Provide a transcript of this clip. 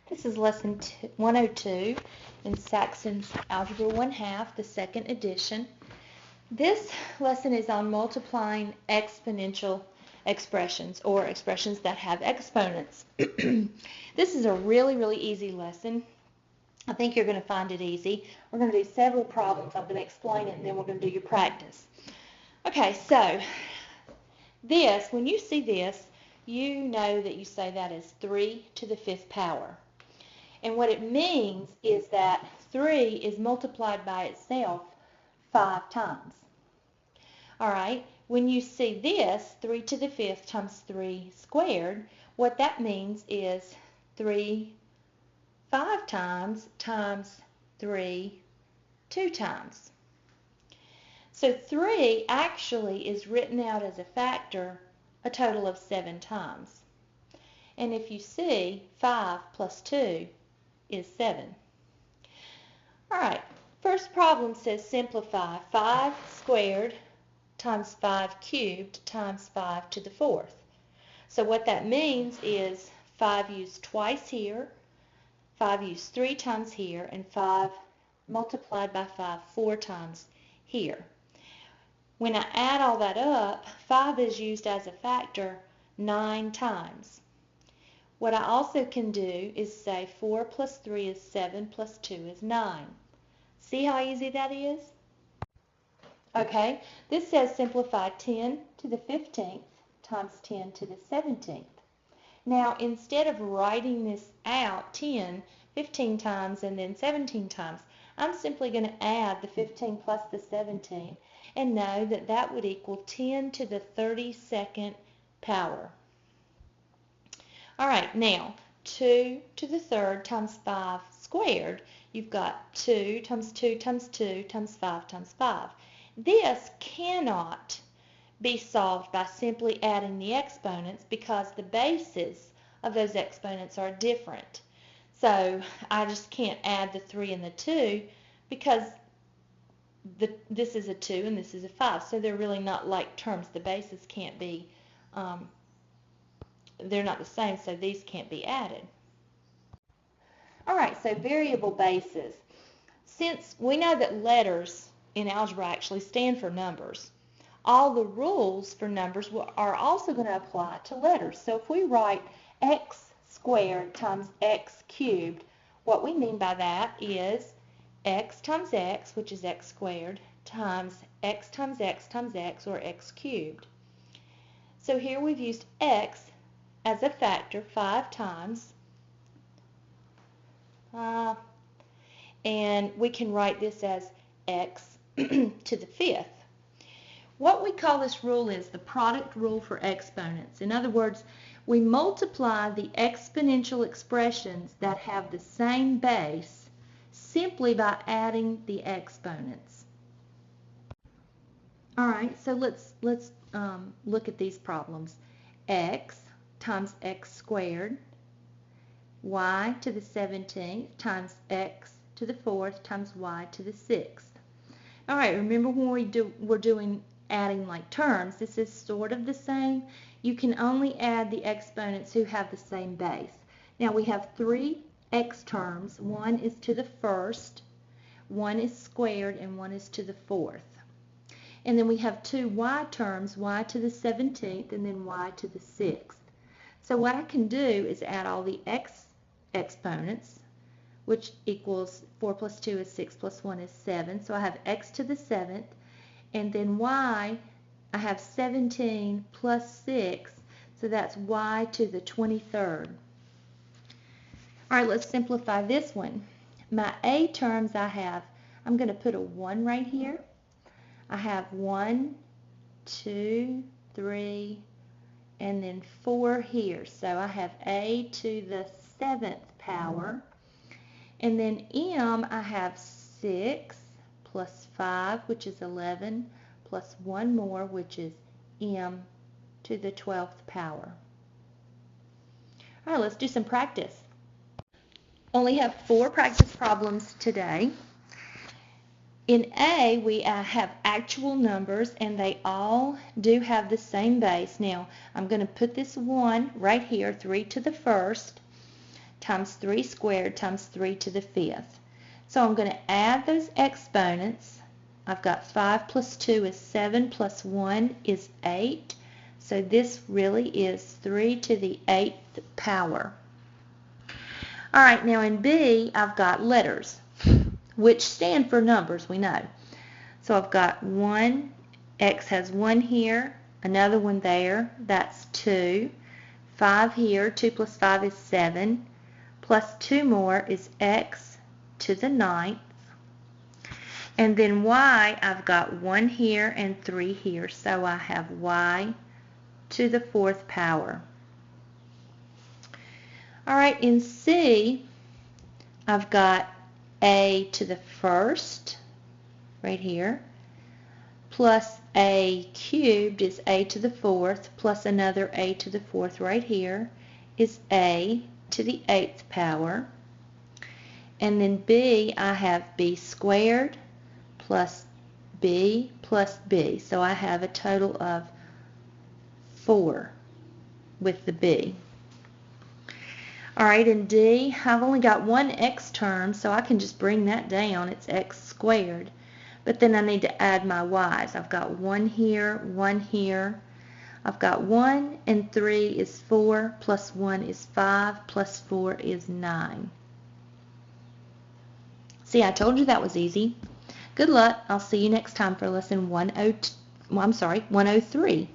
This is lesson 102 in Saxon's Algebra 1/2, the second edition. This lesson is on multiplying exponential expressions, or expressions that have exponents. This is a really easy lesson. I think you're going to find it easy. We're going to do several problems. I'm going to explain it, and then we're going to do your practice. Okay, so this, when you see this, you know that you say that is 3 to the 5th power. And what it means is that 3 is multiplied by itself 5 times. All right, when you see this, 3 to the 5th times 3 squared, what that means is 3 5 times 3 2 times. So 3 actually is written out as a factor a total of 7 times. And if you see, 5 plus 2 is 7. All right, first problem says simplify 5 squared times 5 cubed times 5 to the 4th. So what that means is 5 used twice here, 5 used 3 times here, and 5 multiplied by 5 4 times here. When I add all that up, 5 is used as a factor 9 times. What I also can do is say 4 plus 3 is 7 plus 2 is 9. See how easy that is? Okay, this says simplify 10 to the 15th times 10 to the 17th. Now, instead of writing this out 10, 15 times and then 17 times, I'm simply going to add the 15 plus the 17 and know that that would equal 10 to the 32nd power. All right, now 2 to the 3rd times 5 squared, you've got 2 times 2 times 2 times 5 times 5. This cannot be solved by simply adding the exponents because the bases of those exponents are different. So I just can't add the 3 and the 2 because this is a 2 and this is a 5. So they're really not like terms. The bases can't be they're not the same, so these can't be added. All right, so variable bases. Since we know that letters in algebra actually stand for numbers, all the rules for numbers are also going to apply to letters. So if we write x squared times x cubed, what we mean by that is x times x, which is x squared, times x times x times x, or x cubed. So here we've used x as a factor 5 times, and we can write this as x to the 5th. What we call this rule is the product rule for exponents. In other words, we multiply the exponential expressions that have the same base simply by adding the exponents. All right, so let's look at these problems. X times x squared, y to the 17th times x to the 4th times y to the 6th. All right, remember when we're doing adding like terms, this is sort of the same. You can only add the exponents who have the same base. Now we have 3 x terms. One is to the 1st, one is squared, and one is to the 4th. And then we have 2 y terms, y to the 17th and then y to the 6th. So what I can do is add all the x exponents, which equals 4 plus 2 is 6 plus 1 is 7. So I have x to the 7th, and then y, I have 17 plus 6, so that's y to the 23rd. All right, let's simplify this one. My a terms I'm going to put a 1 right here. I have 1, 2, 3, and then 4 here. So I have a to the 7th power. And then m, I have 6 plus 5, which is 11, plus 1 more, which is m to the 12th power. All right, let's do some practice. Only have 4 practice problems today. In A, we have actual numbers, and they all do have the same base. Now, I'm going to put this 1 right here, 3 to the 1st. times 3 squared times 3 to the 5th. So I'm going to add those exponents. I've got 5 plus 2 is 7 plus 1 is 8. So this really is 3 to the 8th power. Alright, now in B, I've got letters, which stand for numbers, we know. So I've got 1, X has 1 here, another one there, that's 2. 5 here, 2 plus 5 is 7, plus 2 more is X to the 9th. And then Y, I've got 1 here and 3 here, so I have Y to the 4th power. Alright, in C, I've got A to the 1st, right here, plus A cubed is A to the 4th, plus another A to the 4th right here, is A to the 8th power. And then B, I have B squared plus B plus B. So I have a total of 4 with the B. Alright, in D, I've only got one X term, so I can just bring that down. It's X squared. But then I need to add my Y's. I've got 1 here, 1 here. I've got 1 and 3 is 4, plus 1 is 5, plus 4 is 9. See, I told you that was easy. Good luck. I'll see you next time for lesson 103.